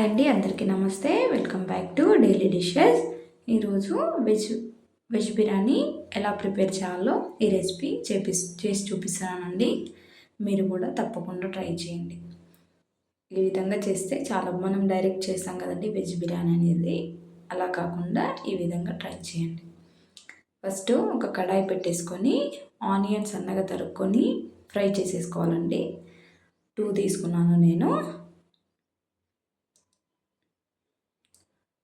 Hi అండి, అందరికీ నమస్తే. Welcome back to daily dishes. ఈరోజు వెజ్ బిర్యానీ ఎలా ప్రిపేర్ చేయాలో ఈ రెసిపీ చేసి చూపిస్తానండి. మీరు కూడా తప్పకుండా ట్రై చేయండి. ఈ విధంగా చేస్తే మనం డైరెక్ట్ చేస్తాం కదండి వెజ్ బిర్యానీ అనేది, అలా కాకుండా ఈ విధంగా ట్రై చేయండి. ఫస్ట్ ఒక కడాయి పెట్టేసుకొని ఆనియన్స్ సన్నగా తరుక్కొని ఫ్రై చేసేసుకోవాలండి. 2 తీసుకున్నాను నేను.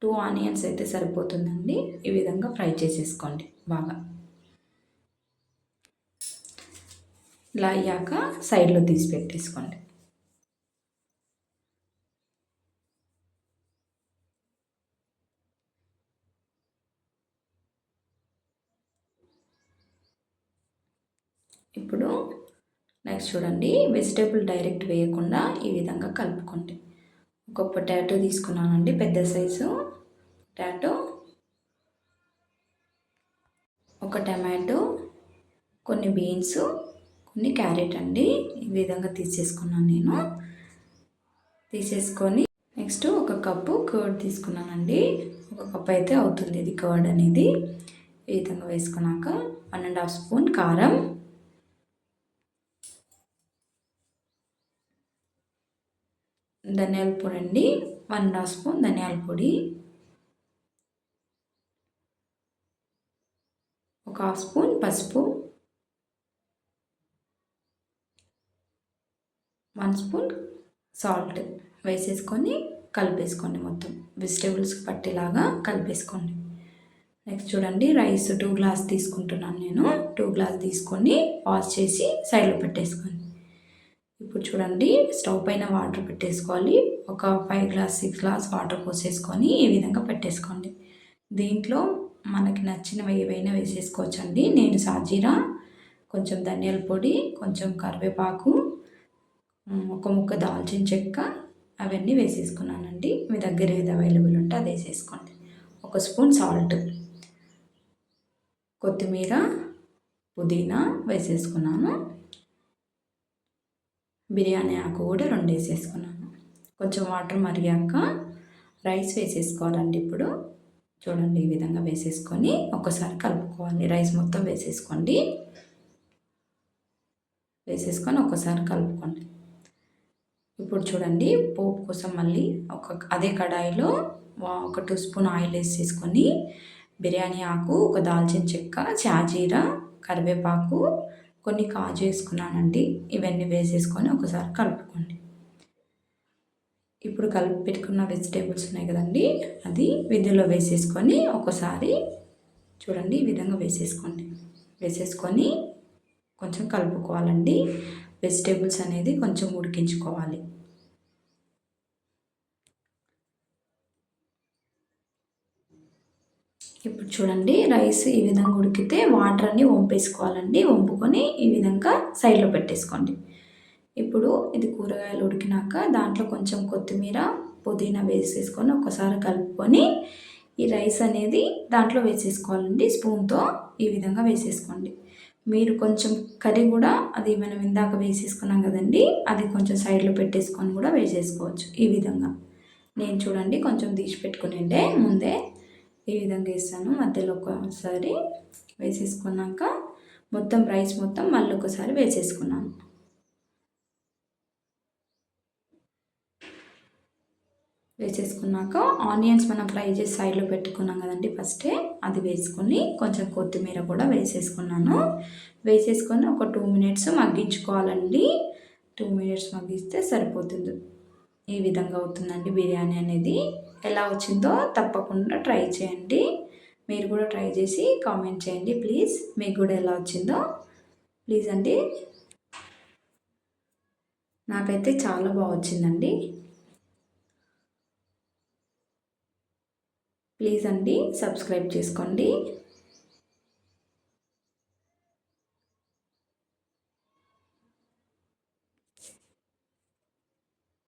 2 ఆనియన్స్ అయితే సరిపోతుందండి. ఈ విధంగా ఫ్రై చేసేసుకోండి బాగా. ఇలా అయ్యాక సైడ్లో తీసి పెట్టేసుకోండి. ఇప్పుడు నెక్స్ట్ చూడండి, వెజిటేబుల్ డైరెక్ట్ వేయకుండా ఈ విధంగా కలుపుకోండి. ఒక పొటాటో తీసుకున్నానండి, పెద్ద సైజు పొటాటో, ఒక టమాటో, కొన్ని బీన్స్, కొన్ని క్యారెట్ అండి. ఈ విధంగా తీసేసుకున్నాను నేను. తీసేసుకొని నెక్స్ట్ ఒక కప్పు కర్డ్ తీసుకున్నానండి. ఒక కప్ అయితే అవుతుంది ఇది కర్డ్ అనేది. ఈ విధంగా వేసుకున్నాక 1.5 స్పూన్ కారం, ధనియాల పొడి అండి, 1.5 స్పూన్ ధనియాల పొడి, ఒక 1/2 స్పూన్ పసుపు, 1 స్పూన్ సాల్ట్ వేసేసుకొని కలిపేసుకోండి. మొత్తం వెజిటేబుల్స్కి పట్టేలాగా కలిపేసుకోండి. నెక్స్ట్ చూడండి, రైస్ 2 గ్లాస్ తీసుకుంటున్నాను నేను. 2 గ్లాస్ తీసుకొని వాష్ చేసి సైడ్లో పెట్టేసుకోండి. ఇప్పుడు చూడండి, స్టవ్ పైన వాటర్ పెట్టేసుకోవాలి. ఒక 5 గ్లాస్ 6 గ్లాస్ వాటర్ పోసేసుకొని ఈ విధంగా పెట్టేసుకోండి. దీంట్లో మనకి నచ్చినవి ఏవైనా వేసేసుకోవచ్చండి. నేను సాజీరా, కొంచెం ధనియాల పొడి, కొంచెం కరివేపాకు, ఒక ముక్క దాల్చిన చెక్క అవన్నీ వేసేసుకున్నానండి. మీ దగ్గర ఏది అవైలబుల్ ఉంటే అది వేసేసుకోండి. 1 స్పూన్ సాల్ట్, కొత్తిమీర, పుదీనా వేసేసుకున్నాను. బిర్యానీ ఆకు కూడా 2 వేసేసుకున్నాను. కొంచెం వాటర్ మరిగాక రైస్ వేసేసుకోవాలండి. ఇప్పుడు చూడండి, ఈ విధంగా వేసేసుకొని ఒకసారి కలుపుకోవాలి. రైస్ మొత్తం వేసేసుకోండి. వేసేసుకొని ఒకసారి కలుపుకోండి. ఇప్పుడు చూడండి, పోపు కోసం మళ్ళీ అదే కడాయిలో ఒక 2 స్పూన్ ఆయిల్ వేసేసుకొని బిర్యానీ ఆకు, ఒక దాల్చిన చెక్క, షాజీరా, కరివేపాకు, కొన్ని కాజు వేసుకున్నానండి. ఇవన్నీ వేసేసుకొని ఒకసారి కలుపుకోండి. ఇప్పుడు కలిపి పెట్టుకున్న వెజిటేబుల్స్ ఉన్నాయి కదండి, అది విధిలో వేసేసుకొని ఒకసారి చూడండి ఈ విధంగా వేసేసుకోండి. వేసేసుకొని కొంచెం కలుపుకోవాలండి. వెజిటేబుల్స్ అనేది కొంచెం ఉడికించుకోవాలి. ఇప్పుడు చూడండి, రైస్ ఈ విధంగా ఉడికితే వాటర్ అన్నీ వంపేసుకోవాలండి. వంపుకొని ఈ విధంగా సైడ్లో పెట్టేసుకోండి. ఇప్పుడు ఇది కూరగాయలు ఉడికినాక దాంట్లో కొంచెం కొత్తిమీర, పుదీనా వేసేసుకొని ఒకసారి కలుపుకొని ఈ రైస్ అనేది దాంట్లో వేసేసుకోవాలండి. స్పూన్తో ఈ విధంగా వేసేసుకోండి. మీరు కొంచెం కర్రీ కూడా అది మనం ఇందాక వేసేసుకున్నాం కదండి, అది కొంచెం సైడ్లో పెట్టేసుకొని కూడా వేసేసుకోవచ్చు. ఈ విధంగా నేను చూడండి కొంచెం తీసి పెట్టుకునిండే ముందే ఈ విధంగా వేస్తాను. మధ్యలో ఒకసారి వేసేసుకున్నాక మొత్తం రైస్ మొత్తం మళ్ళీ ఒకసారి వేసేసుకున్నాను. వేసేసుకున్నాక ఆనియన్స్ మనం ఫ్రై చేసి సైడ్లో పెట్టుకున్నాం కదండి ఫస్టే, అది వేసుకొని కొంచెం కొత్తిమీర కూడా వేసేసుకున్నాను. వేసేసుకొని ఒక 2 మినిట్స్ మగ్గించుకోవాలండి. 2 మినిట్స్ మగ్గిస్తే సరిపోతుంది. ఈ విధంగా అవుతుందండి బిర్యానీ అనేది. ఎలా వచ్చిందో తప్పకుండా ట్రై చేయండి. మీరు కూడా ట్రై చేసి కామెంట్ చేయండి ప్లీజ్. మీకు కూడా ఎలా వచ్చిందో ప్లీజ్ అండి. నాకైతే చాలా బాగా వచ్చిందండి. ప్లీజ్ అండి సబ్స్క్రైబ్ చేసుకోండి.